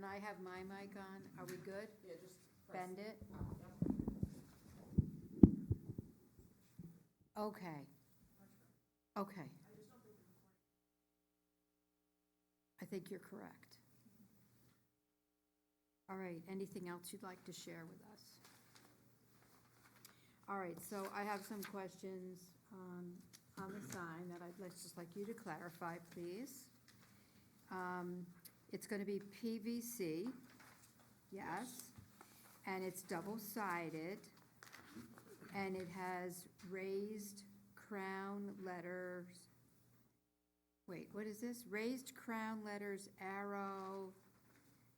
and I have my mic on. Are we good? Yeah, just press. Bend it? Yep. Okay. Okay. I think you're correct. All right, anything else you'd like to share with us? All right, so I have some questions on the sign that I'd just like you to clarify, please. It's going to be PVC, yes, and it's double-sided, and it has raised crown letters. Wait, what is this? Raised crown letters, arrow,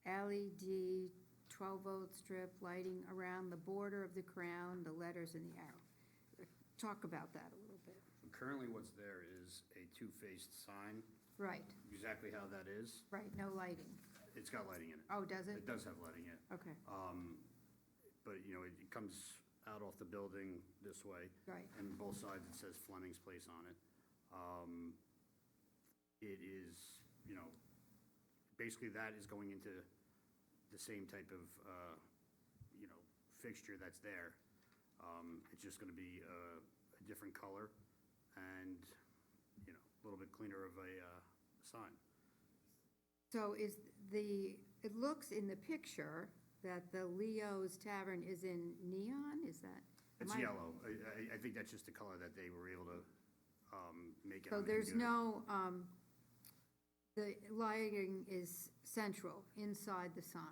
LED, 12-volt strip, lighting around the border of the crown, the letters and the arrow. Talk about that a little bit. Currently, what's there is a two-faced sign, Right, exactly how that is. right, no lighting. It's got lighting in it. Oh, does it? It does have lighting in it. Okay, But, you know, it comes out off the building this way. right. And both sides, it says Fleming's Place on it. It is, you know, basically that is going into the same type of, you know, fixture that's there. It's just gonna be a different color and, you know, a little bit cleaner of a sign. So it looks in the picture that the Leo's Tavern is in neon, is that? It's am I- yellow. I think that's just the color that they were able to make it So on the there's computer. no, the lighting is central inside the sign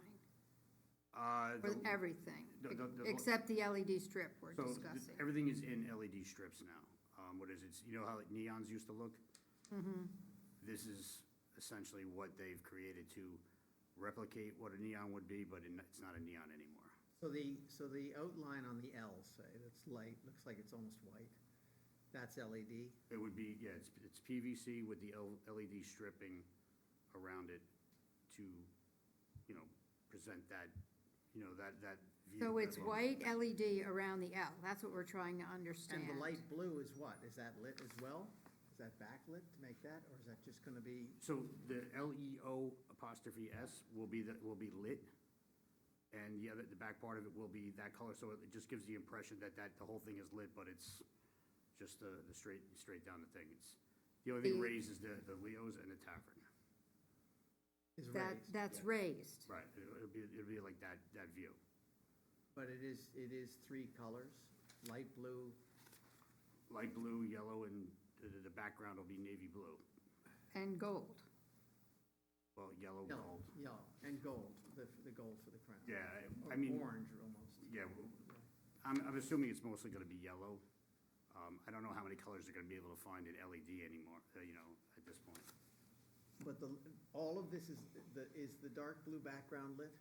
for The- everything, the- except the LED strip we're So discussing. everything is in LED strips now. What is it, you know how like neons used to look? Mm-hmm. This is essentially what they've created to replicate what a neon would be, but it's not a neon anymore. So the outline on the L, say, that's light, looks like it's almost white. That's LED. It would be, yeah, it's PVC with the LED stripping around it to, you know, present that, you know, that view. So it's that- white LED around the L, that's what we're trying to understand. And the light blue is what? Is that lit as well? Is that backlit to make that, or is that just gonna be? So the LEO''S will be lit, and the back part of it will be that color, so it just gives the impression that the whole thing is lit, but it's just the straight down the thing. It's, the only thing The- raised is the Leo's and the tavern. Is That, raised? that's yeah. raised. Right, it'll be like that view. But it is three colors, light blue, Light blue, yellow, and the background will be navy blue. And gold. Well, yellow, yellow, gold. and gold, the gold for the crown. Yeah, Or I mean, orange almost. yeah, I'm assuming it's mostly gonna be yellow. I don't know how many colors they're gonna be able to find in LED anymore, you know, at this point. But all of this is the dark blue background lit?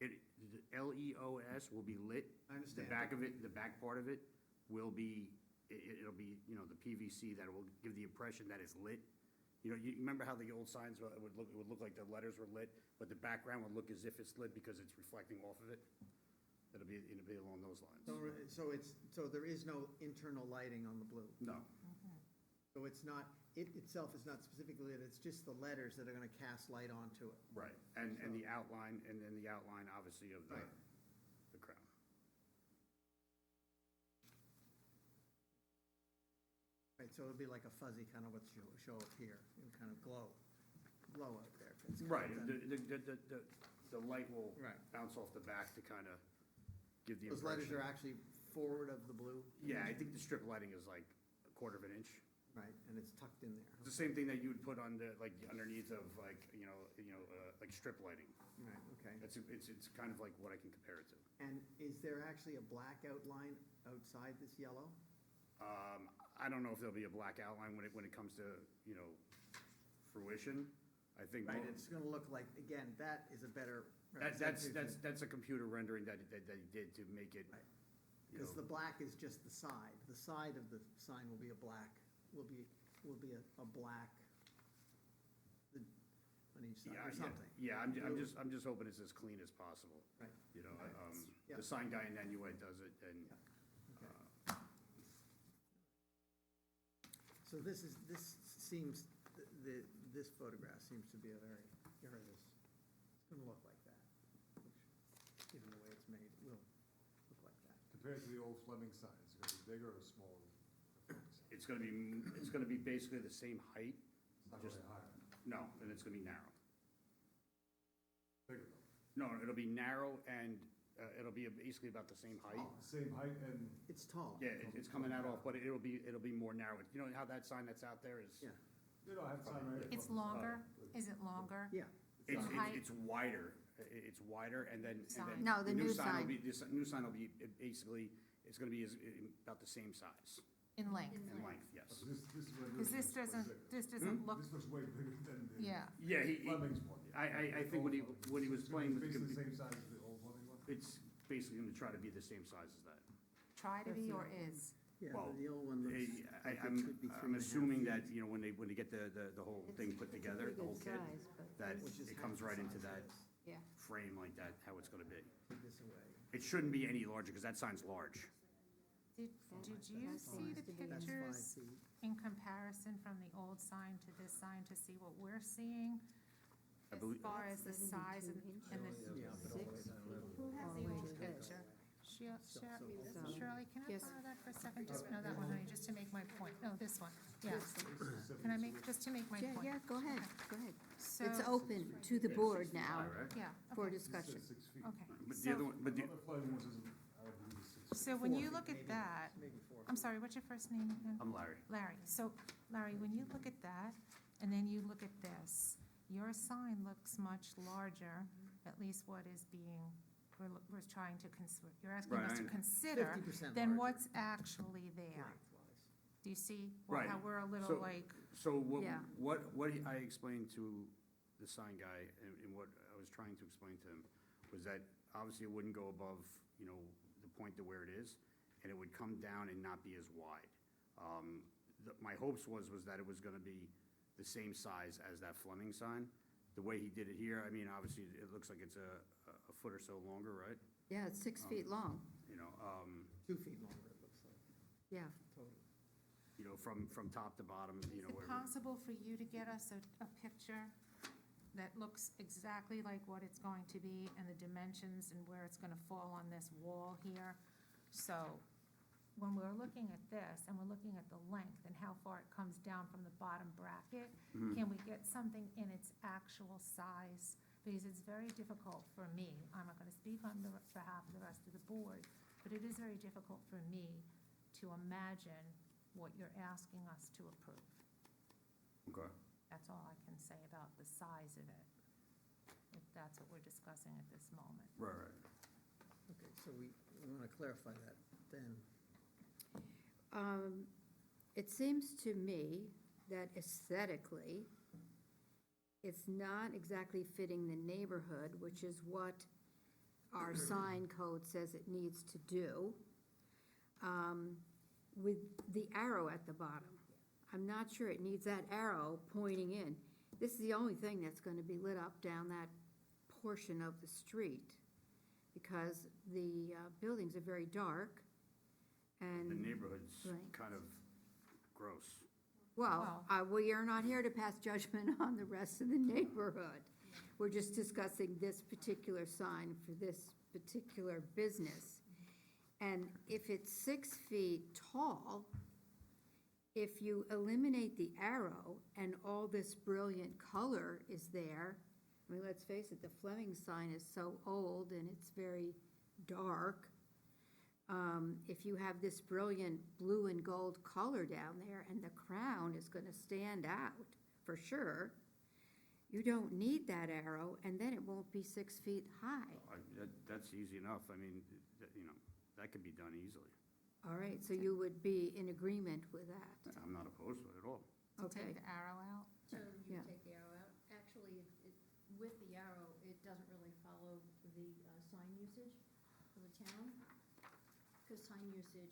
The LEOS will be lit. I understand. The back of it, the back part of it will be, it'll be, you know, the PVC that will give the impression that it's lit. You know, you remember how the old signs it would look like the letters were lit, but the background would look as if it's lit because it's reflecting off of it? It'll be along those lines. So there is no internal lighting on the blue? No, So it's not, it itself is not specifically lit, it's just the letters that are gonna cast light onto it? right, and the outline, and then the outline obviously of Right. the crown. Right, so it'll be like a fuzzy kind of what you show up here, and kind of glow out there. It's kind Right, of the light will Right. bounce off the back to kind of give the Those impression. letters are actually forward of the blue? Yeah, I think the strip lighting is like a quarter of an inch. Right, and it's tucked in there. It's the same thing that you would put on the, like, underneath of like, like strip lighting. Right, okay. It's kind of like what I can compare it to. And is there actually a black outline outside this yellow? I don't know if there'll be a black outline when it comes to, you know, fruition. I think. Right, it's gonna look like, again, that is a better That's representation. a computer rendering that he did to make it, Right. you Because know. the black is just the side. The side of the sign will be a black, will be a black on each side, or something. Yeah, I'm just hoping it's as clean as possible. Right. You know, Right. Yeah. the sign guy in Nanuet does it, and, Yeah. Okay. So this seems, this photograph seems to be a very, here it is. It's It'll look like that, which, given the way it's made, it will look like that. Compared to the old Fleming sign, is it gonna be bigger or smaller? It's gonna be basically the same height, It's not Just- really higher, no, and it's gonna be narrow. bigger though. No, it'll be narrow and, it'll be basically about the same height. Same height and, It's tall. Yeah, it's coming out off, but it'll be more narrow. You know how that sign that's out there is? Yeah, you know, I have time right here. It's longer, is it longer? yeah. It's, In height? it's wider, it's wider, and then. Sign. No, the new will sign. be This new sign will be, basically, it's gonna be about the same size In length? in length, yes. So this is where. Because this doesn't look, This looks way bigger than the yeah, Yeah, Fleming's one. I think when he was It's gonna playing be with the basically the computer, same size as the old Fleming one? it's basically gonna try to be the same size as that. try to be or is? Yeah, Well, the old one looks like it I'm could be 3.5 assuming that, feet, you know, when they get the whole thing put together, the whole kit, that which is it half comes the right into size that of this. Yeah. frame like that, how it's gonna be. Take this away. It shouldn't be any larger, because that sign's large. Did you see the That's 5 pictures feet. in comparison from the old sign to this sign to see what we're seeing? I As believe- far as the size and the, Yeah, but all the way down there. who has the old picture? Shirley, can I Yes. borrow that for a second? Just, no, that one, honey, just to make my point. No, this one, yeah. Can I make, just to make my Yeah, point? yeah, go ahead, go ahead. So, It's open to the board now All right. yeah, for okay, discussion. This says 6 feet. okay. But the other So, one, but the, Other Fleming ones isn't, I don't believe it's 6 feet. so when you 4 look feet, at maybe. that, Maybe 4 I'm feet. sorry, what's your first name again? I'm Larry. Larry. So, Larry, when you look at that, and then you look at this, your sign looks much larger, at least what is being, we're trying to, you're asking Right, us to I- consider 50% than larger what's actually there. lengthwise. Do you see Right. how we're a little So- like, So Yeah. what I explained to the sign guy, and what I was trying to explain to him, was that obviously it wouldn't go above, you know, the point to where it is, and it would come down and not be as wide. My hopes was that it was gonna be the same size as that Fleming sign. The way he did it here, I mean, obviously, it looks like it's a foot or so longer, right? Yeah, it's 6 feet long, You know, 2 feet longer, it looks like, yeah. total. you know, from top to bottom, you know, is it where. possible for you to get us a picture that looks exactly like what it's going to be and the dimensions and where it's gonna fall on this wall here? So, when we're looking at this and we're looking at the length and how far it comes down from the bottom bracket, Mhm. can we get something in its actual size? Because it's very difficult for me, I'm not gonna speak on behalf of the rest of the board, but it is very difficult for me to imagine what you're asking us to approve. Okay. That's all I can say about the size of it, if that's what we're discussing at this moment. Right. Okay, so we want to clarify that then. It seems to me that aesthetically, it's not exactly fitting the neighborhood, which is what our sign code says it needs to do, with the arrow at the bottom. I'm not sure it needs that arrow pointing in. This is the only thing that's gonna be lit up down that portion of the street, because the buildings are very dark, and. The neighborhood's Right. kind of gross. Well, we are not here to pass judgment on the rest of the neighborhood. We're just discussing this particular sign for this particular business. And if it's 6 feet tall, if you eliminate the arrow and all this brilliant color is there, I mean, let's face it, the Fleming sign is so old and it's very dark. If you have this brilliant blue and gold color down there and the crown is gonna stand out for sure, you don't need that arrow, and then it won't be 6 feet high. That's easy enough. I mean, you know, that could be done easily. All right, so you would be in agreement with that? I'm not opposed to it at all. To Okay. take the arrow out? So you Yeah. take the arrow out. Actually, with the arrow, it doesn't really follow the sign usage of the town. Because sign usage,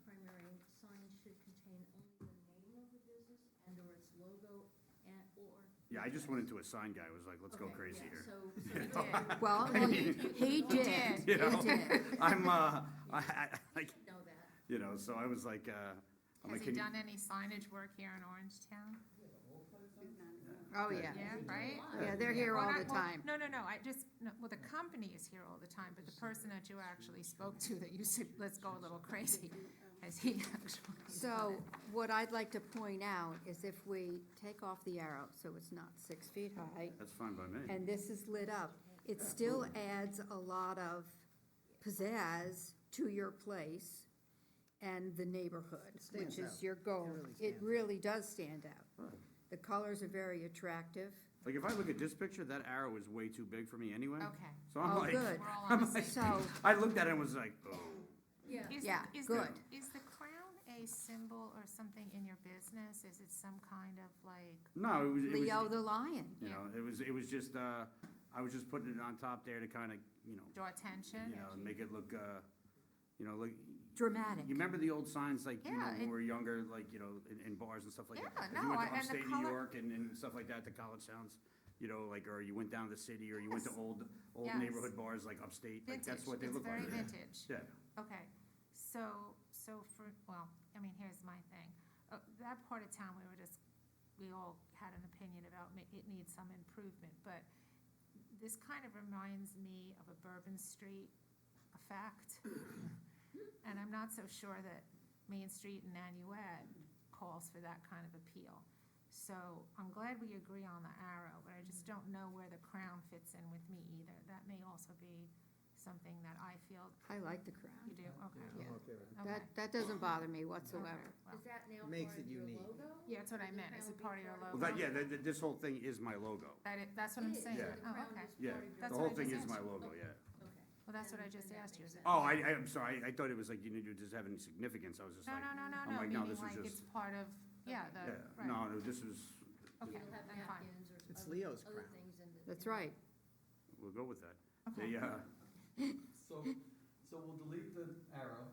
primary sign should contain only the name of the business and/or its logo and/or. Yeah, I just went into a sign guy, was like, let's go Okay, crazy yeah, here. So you did. Well, he did, You know? he did. I'm, like, Know that. you know, so I was like, I'm Has like, he can you? done any signage work here in Orangetown? Oh, yeah. Yeah, right? Yeah, they're here all Well, the not- well, time. No, well, the company is here all the time, but the person that you actually spoke to, that you said, let's go a little crazy, has he actually? So what I'd like to point out is if we take off the arrow, so it's not 6 feet high, That's fine by me. and this is lit up, it still adds a lot of pizzazz to your place and the neighborhood, It which stands is out. your goal. It It really really does stand out. The colors are very attractive. Like, if I look at this picture, that arrow is way too big for me anyway. Okay. So I'm Oh, like, good. We're all on the same. So, I looked at it and was like, oh. Yeah. Yeah, good. Is the crown a symbol or something in your business? Is it some kind of like, No, it was, Leo the lion. you know, it was just, I was just putting it on top there to kind of, draw attention? make it look, look. Dramatic. You remember the old signs, like, Yeah, when we were younger, like, in bars and stuff like that? Yeah, If you no, went to and the upstate New color- York and stuff like that, the college towns, like, or you went down to the city, or you went to Yes. old Yes. neighborhood bars like upstate, like, that's Vintage. what they look like. It's very vintage. Yeah. Okay, so for, well, I mean, here's my thing. That part of town, we all had an opinion about, it needs some improvement, but this kind of reminds me of a Bourbon Street effect. And I'm not so sure that Main Street and Nanuet calls for that kind of appeal. So I'm glad we agree on the arrow, but I just don't know where the crown fits in with me either. That may also be something that I feel I like the crown. you do, okay. Yeah, I'm okay with it. Okay. That doesn't bother me whatsoever. Okay, well, Is that now Makes part it of your unique. logo? Yeah, that's what I Would the meant. Is crown it be part of your Well, logo? that, yeah, this whole thing is my logo. That's what I'm It is, saying. so Yeah. the Oh, crown okay. is Yeah, part of your That's the what whole I thing just is my asked you. logo, yeah. Okay. Well, that's what I Then- just then that asked you. makes Is it- Oh, I'm sorry, I thought it was like, you didn't just have any significance, I was just No, like. no, no, no, I'm no, like, no, meaning this was like just- it's part of, yeah, Okay. the, Yeah, right. no, this was, Okay, You'll have then fine. napkins or It's other- Leo's other crown. things in the. That's in the- right. we'll go with that. Okay. So we'll delete the arrow,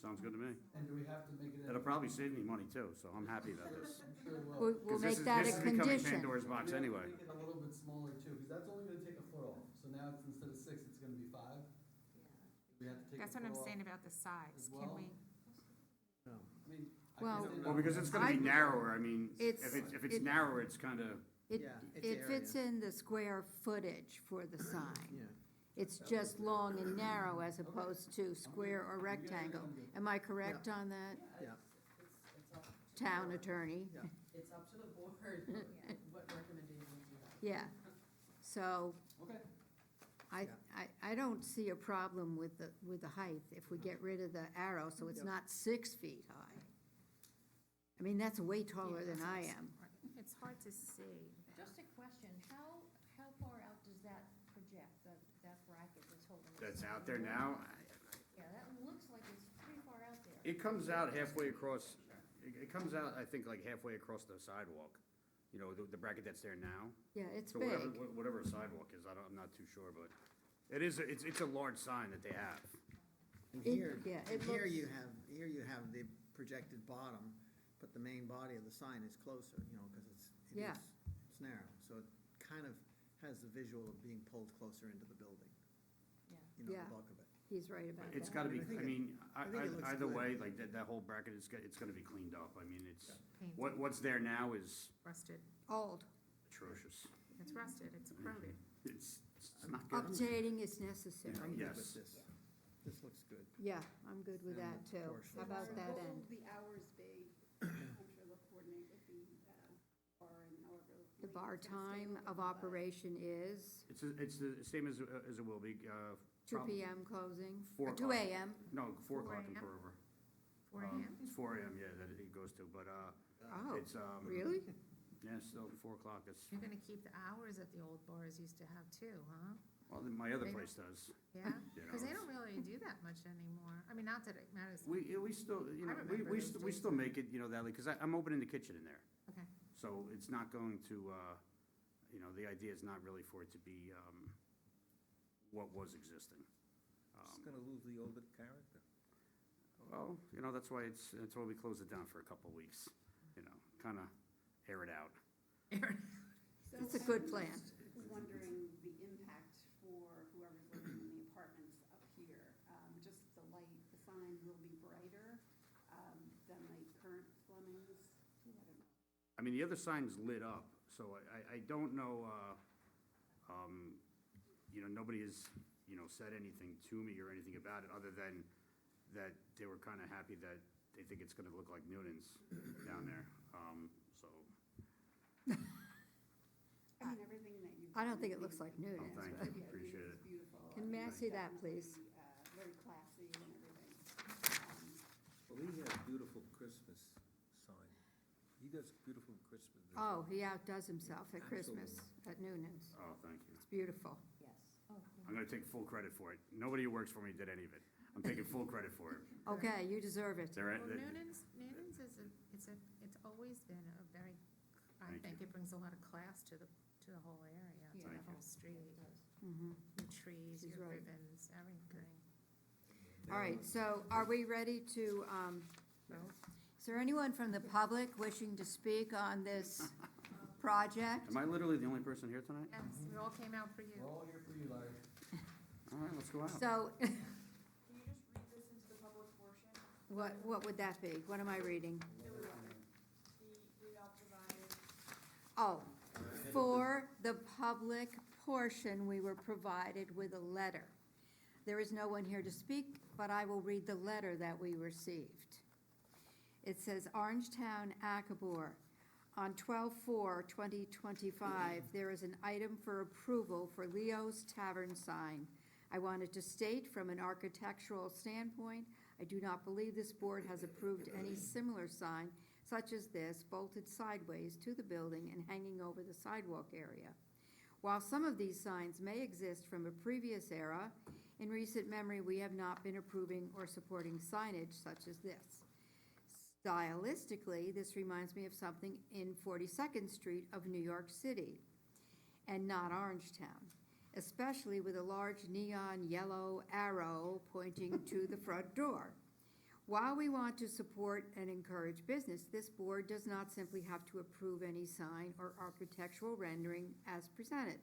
Sounds good to me. and do we have to make it? That'll probably save me money too, so I'm happy about this. I'm sure it will. We'll 'Cause make that a This is becoming condition. Pandora's box We have to anyway. Make it a little bit smaller too, because that's only gonna take a foot off, so now it's, instead of 6, it's gonna be 5. Yeah. We have to take a That's foot what I'm off saying about the size. as Can well? we, No. I mean, I Well- guess they Well, don't- because it's gonna be narrower, I mean, It's- if it's it- narrower, it's kinda, It, Yeah, it's it fits area. in the square footage for the sign. Yeah. It's just long and narrow as opposed to square or rectangle. Am I correct on that, Yeah. It's up, town attorney? Yeah. it's up to the board, what recommendations you have. Yeah, so Okay. I don't see a problem with the height if we get rid of the arrow, so it's Yep. not 6 feet high. I mean, that's way taller than I am. it's hard to see. Just a question, how far out does that project, that bracket that's holding? the that's sign? out there now. Yeah, that looks like it's pretty far out there. It comes out halfway across, it comes out, I think, like halfway across the sidewalk, the bracket that's there now. Yeah, it's So whatever, big. whatever a sidewalk is, I'm not too sure, but it is, it's a large sign that they have. And It- here, yeah, and it here looks- you have the projected bottom, but the main body of the sign is closer, because Yeah. it's narrow. So it kind of has the visual of being pulled closer into the building. Yeah. The Yeah. bulk of it. He's right about It's that. gotta be, I think I it- mean, I think it looks either good. way, like, that whole bracket, it's gonna be cleaned up. I mean, it's, Painted, what's there now is rusted. Old. atrocious. It's rusted, it's corroded. It's not good. Updating is necessary. I'm good Yes. with this. This looks good. Yeah, I'm good with And that the too. portion. How about that What end? will the hours be? I'm sure they'll coordinate with the bar and however. The late bar it's gonna stay time open, of but- operation is It's the same as it will be, 2 prob- PM closing, 4 or 2 o'clock. AM. No, 4 4 o'clock in a.m.? Pearl 4 AM? It's 4 AM, yeah, that it goes to, but, Oh, it's, really? yeah, still 4 o'clock is, You're gonna keep the hours that the old bars used to have too, huh? well, my other They place does. Yeah? You Because they know, don't really do that much anymore. I mean, not that it matters. We still, I remember those we days. still make it, that, because I'm opening the kitchen in there. Okay. So it's not going to, the idea is not really for it to be, what was existing. It's gonna lose the old character. Well, that's why we closed it down for a couple of weeks, kinda air it out. So It's a good plan. I was wondering the impact for whoever's living in the apartments up here. Just the light, the sign will be brighter than the current Fleming's. I don't know. I mean, the other sign's lit up, So I don't know, nobody has, said anything to me or anything about it, other than that they were kind of happy that they think it's gonna look like Noonan's down there, so. I mean, everything that you've. I don't think it done, looks like Oh, Noonan's, thank but, you, appreciate it. It's beautiful. Can I mean, may I it's see that, please? definitely, very classy and everything. Well, he has beautiful Christmas sign. He does beautiful Christmas design. oh, he outdoes himself at Christmas at Noonan's. Oh, thank you. It's beautiful. Yes. I'm gonna take full credit for it. Nobody who works for me did any of it. I'm taking full credit for it. Okay, you deserve it. They're, Well, Noonan's is it's always been a very, I Thank think it brings a lot of class to the whole area, to Thank the you. whole street. Mhm. Your trees, She's your right. ribbons, everything. All right, so are we ready to, Vote? is there anyone from the public wishing to speak on this project? Am I literally the only person here tonight? Yes, we all came out for you. We're all here for you, Larry. All right, let's go out. So, Can you just read this into the public portion? what would that be? What am I reading? The email provided. Oh, for the public portion, we were provided with a letter. There is no one here to speak, but I will read the letter that we received. It says, Orangetown, ACABOR, on 12/4/2025, there is an item for approval for Leo's Tavern sign. I wanted to state from an architectural standpoint, I do not believe this board has approved any similar sign such as this, bolted sideways to the building and hanging over the sidewalk area. While some of these signs may exist from a previous era, in recent memory, we have not been approving or supporting signage such as this. Stylistically, this reminds me of something in 42nd Street of New York City, and not Orangetown, especially with a large neon yellow arrow pointing to the front door. While we want to support and encourage business, this board does not simply have to approve any sign or architectural rendering as presented.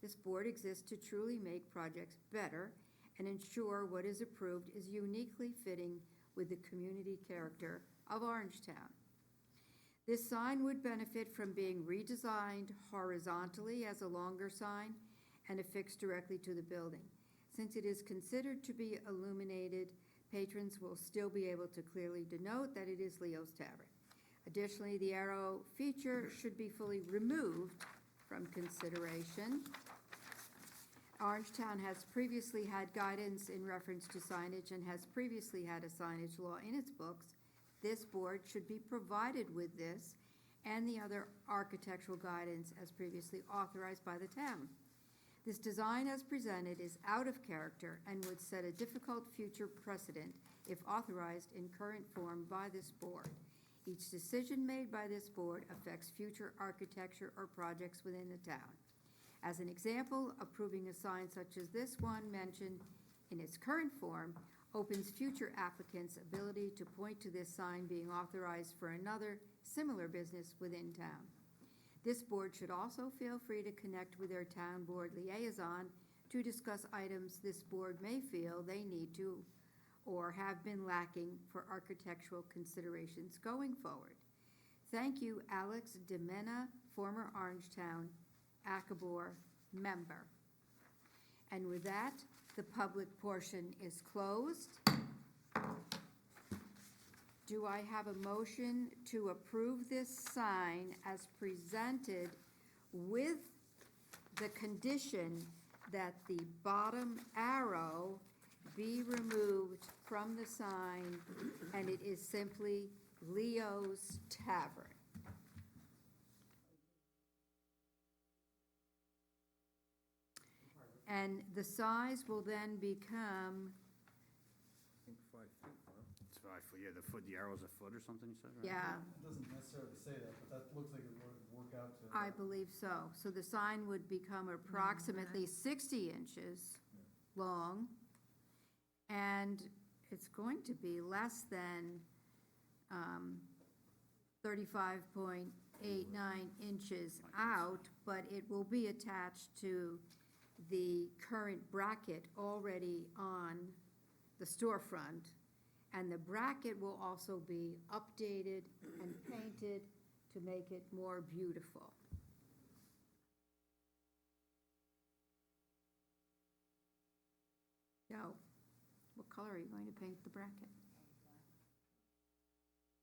This board exists to truly make projects better and ensure what is approved is uniquely fitting with the community character of Orangetown. This sign would benefit from being redesigned horizontally as a longer sign and affixed directly to the building. Since it is considered to be illuminated, patrons will still be able to clearly denote that it is Leo's Tavern. Additionally, the arrow feature should be fully removed from consideration. Orangetown has previously had guidance in reference to signage and has previously had a signage law in its books. This board should be provided with this and the other architectural guidance as previously authorized by the town. This design as presented is out of character and would set a difficult future precedent if authorized in current form by this board. Each decision made by this board affects future architecture or projects within the town. As an example, approving a sign such as this one mentioned in its current form opens future applicants' ability to point to this sign being authorized for another similar business within town. This board should also feel free to connect with their town board liaison to discuss items this board may feel they need to or have been lacking for architectural considerations going forward. Thank you, Alex DeMena, former Orangetown ACABOR member. And with that, the public portion is closed. Do I have a motion to approve this sign as presented with the condition that the bottom arrow be removed from the sign and it is simply Leo's Tavern? And the size will then become, I think 5 feet, huh? It's 5 foot, yeah, the arrow's a foot or something, you said, right? yeah, It doesn't necessarily say that, but that looks like it would work out to. I believe so. So the sign would become approximately 60 inches long, and it's going to be less than 35.89 inches out, but it will be attached to the current bracket already on the storefront, and the bracket will also be updated and painted to make it more beautiful. What color are you going to paint the bracket?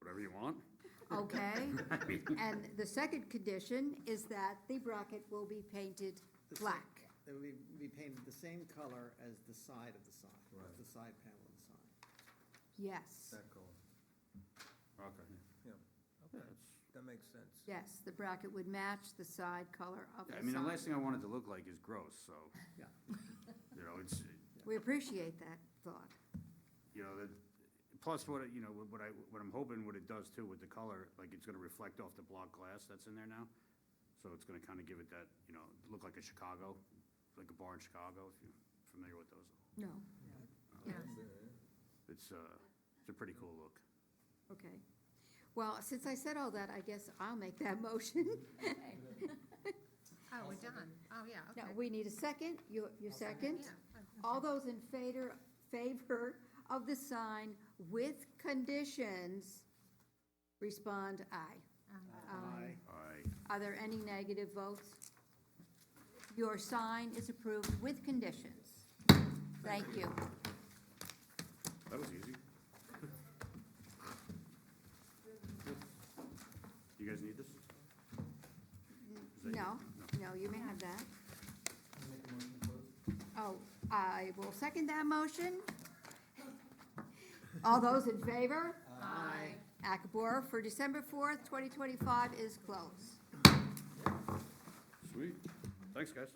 Whatever you want. Okay, and the second condition is that the bracket will be painted The sa- black. It will be painted the same color as the side of the sign, Right. the side panel of the sign. Yes, That color. Okay. Yeah, okay, That's- that makes sense. yes, the bracket would match the side color of the I sign. mean, the last thing I want it to look like is gross, so, Yeah. you know, it's, We appreciate that thought. you know, that, plus what, you know, what I'm hoping what it does too with the color, like it's gonna reflect off the block glass that's in there now. So it's gonna kinda give it that, you know, look like a Chicago, like a bar in Chicago, if you're familiar with those. No, Yeah. It's a pretty cool look. okay. Well, since I said all that, I guess I'll make that motion. Oh, we're done. Oh, yeah, No, okay. we need a second. You second? Yeah. All those in favor of the sign with conditions, respond aye. Aye. Are there any negative votes? Your sign is approved with conditions. Thank you. That was easy. You guys need this? Is that No, you? no, you may have that. I'll make a motion to close. Oh, I will second that motion. All those in favor? Aye. ACABOR for December 4th, 2025 is closed. Sweet. Thanks, guys.